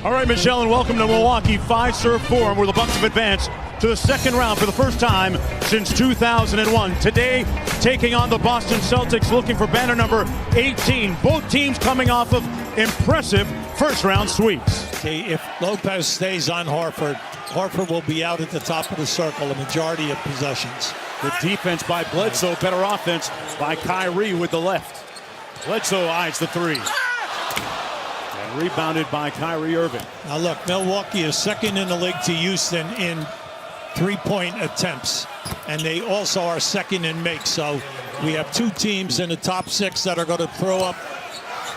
All right, Michelle, and welcome to Milwaukee 5-Serve Forum, where the Bucks have advanced to the second round for the first time since 2001. Today, taking on the Boston Celtics, looking for banner number 18. Both teams coming off of impressive first-round sweeps. Okay, if Lopez stays on Horford, Horford will be out at the top of the circle the majority of possessions. Good defense by Bledsoe, better offense by Kyrie with the left. Bledsoe eyes the three. And rebounded by Kyrie Irving. Now look, Milwaukee is second in the league to Houston in three-point attempts, and they also are second in makes. So we have two teams in the top six that are going to throw up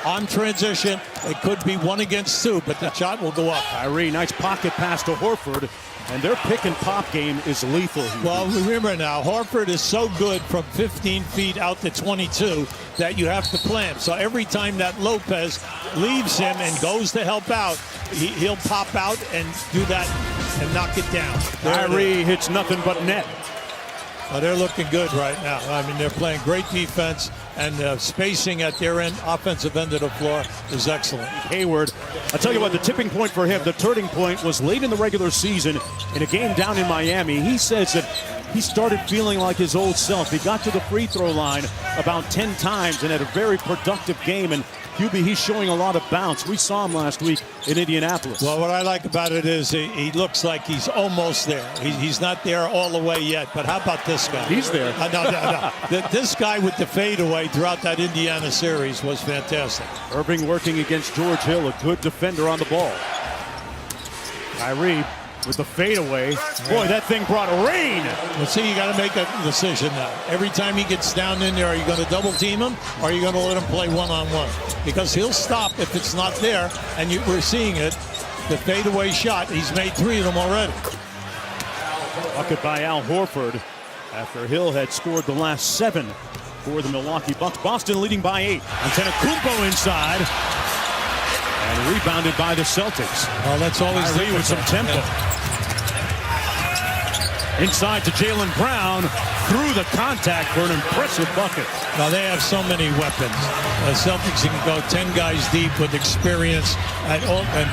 on transition. It could be 1 against 2, but the shot will go up. Kyrie, nice pocket pass to Horford, and their pick and pop game is lethal. Well, remember now, Horford is so good from 15 feet out to 22 that you have to plan. So every time that Lopez leaves him and goes to help out, he'll pop out and do that and knock it down. Kyrie hits nothing but net. Well, they're looking good right now. I mean, they're playing great defense, and spacing at their end, offensive end of the floor is excellent. Hayward, I'll tell you what, the tipping point for him, the turning point, was late in the regular season in a game down in Miami. He says that he started feeling like his old self. He got to the free throw line about 10 times and had a very productive game. And QB, he's showing a lot of bounce. We saw him last week in Indianapolis. Well, what I like about it is he looks like he's almost there. He's not there all the way yet, but how about this guy? He's there. No. This guy with the fadeaway throughout that Indiana series was fantastic. Irving working against George Hill, a good defender on the ball. Kyrie with the fadeaway. Boy, that thing brought rain. Well, see, you got to make a decision now. Every time he gets down in there, are you going to double team him, or are you going to let him play one-on-one? Because he'll stop if it's not there, and we're seeing it. The fadeaway shot, he's made 3 of them already. Bucket by Al Horford after Hill had scored the last 7 for the Milwaukee Bucks. Boston leading by 8. Antetokounmpo inside. And rebounded by the Celtics. Well, that's always Kyrie with some tempo. Yeah. Inside to Jaylen Brown, through the contact for an impressive bucket. Now they have so many weapons. The Celtics can go 10 guys deep with experience and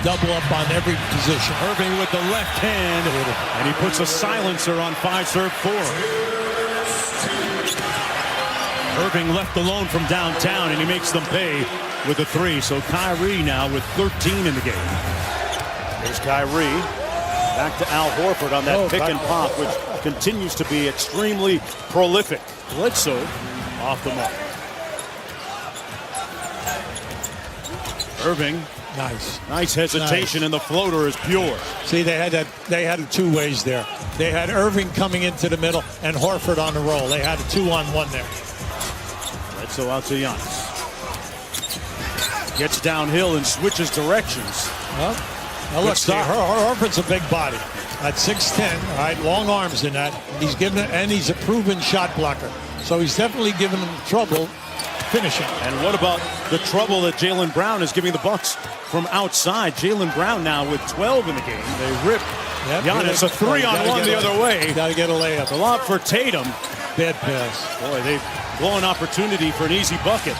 double up on every position. Irving with the left hand, and he puts a silencer on 5-Serve Forum. Irving left alone from downtown, and he makes them pay with a 3. So Kyrie now with 13 in the game. There's Kyrie. Back to Al Horford on that pick and pop, which continues to be extremely prolific. Bledsoe off the mark. Irving. Nice hesitation, and the floater is pure. See, they had it 2 ways there. They had Irving coming into the middle and Horford on the roll. They had a 2-on-1 there. Bledsoe out to Giannis. Gets downhill and switches directions. Well, now look, Horford's a big body. At 6'10", all right, long arms in that. He's given it, and he's a proven shot blocker. So he's definitely given them trouble finishing. And what about the trouble that Jaylen Brown is giving the Bucks from outside? Jaylen Brown now with 12 in the game. They rip Giannis a 3-on-1 the other way. Got to get a layup. The lob for Tatum. Bad pass. Boy, they've blown opportunity for an easy bucket.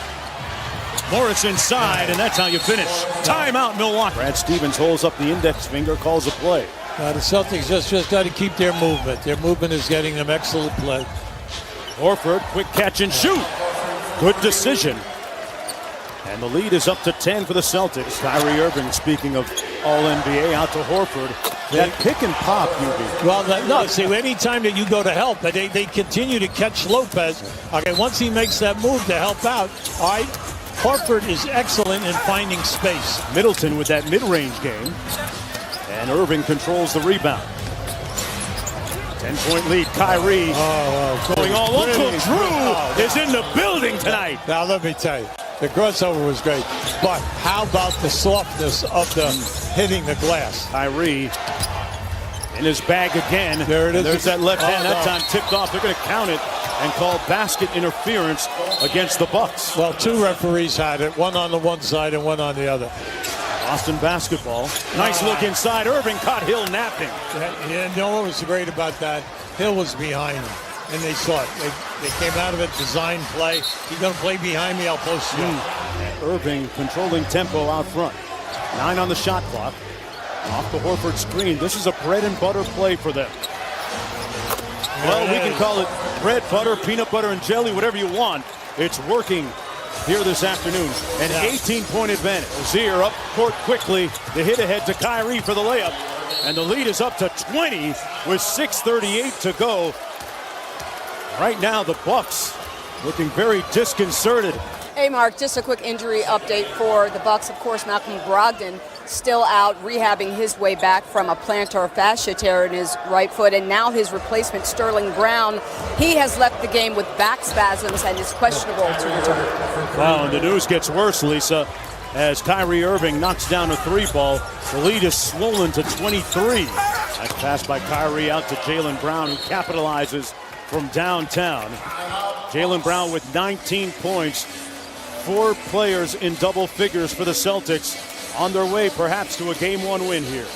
Morris inside, and that's how you finish. Timeout, Milwaukee. Brad Stevens holds up the index finger, calls a play. The Celtics just got to keep their movement. Their movement is getting them excellent play. Horford, quick catch and shoot. Good decision. And the lead is up to 10 for the Celtics. Kyrie Irving, speaking of All-NBA, out to Horford. That pick and pop, UB. Well, see, anytime that you go to help, they continue to catch Lopez. Okay, once he makes that move to help out, all right, Horford is excellent in finding space. Middleton with that mid-range game. And Irving controls the rebound. 10-point lead. Kyrie going all over. Drew is in the building tonight. Now, let me tell you, the crossover was great. But how about the softness of the hitting the glass? Kyrie in his bag again. There it is. There's that left hand. That time tipped off. They're going to count it and call basket interference against the Bucks. Well, 2 referees had it, one on the one side and one on the other. Boston basketball. Nice look inside. Irving caught Hill napping. Yeah, you know what was great about that? Hill was behind him, and they saw it. They came out of it, design play. You're going to play behind me, I'll post you. And Irving controlling tempo out front. 9 on the shot clock. Off the Horford screen. This is a bread and butter play for them. Well, we can call it bread, butter, peanut butter, and jelly, whatever you want. It's working here this afternoon. An 18-point advantage. Rozier up court quickly. The hit ahead to Kyrie for the layup. And the lead is up to 20 with 6:38 to go. Right now, the Bucks looking very disconcerted. Hey, Mark, just a quick injury update for the Bucks. Of course, Malcolm Brogdon still out rehabbing his way back from a plantar fascia tear in his right foot. And now his replacement, Sterling Brown, he has left the game with back spasms and is questionable to return. Wow, and the news gets worse, Lisa, as Kyrie Irving knocks down a three ball. The lead is swollen to 23. Nice pass by Kyrie out to Jaylen Brown, who capitalizes from downtown. Jaylen Brown with 19 points. 4 players in double figures for the Celtics on their way perhaps to a Game 1 win here.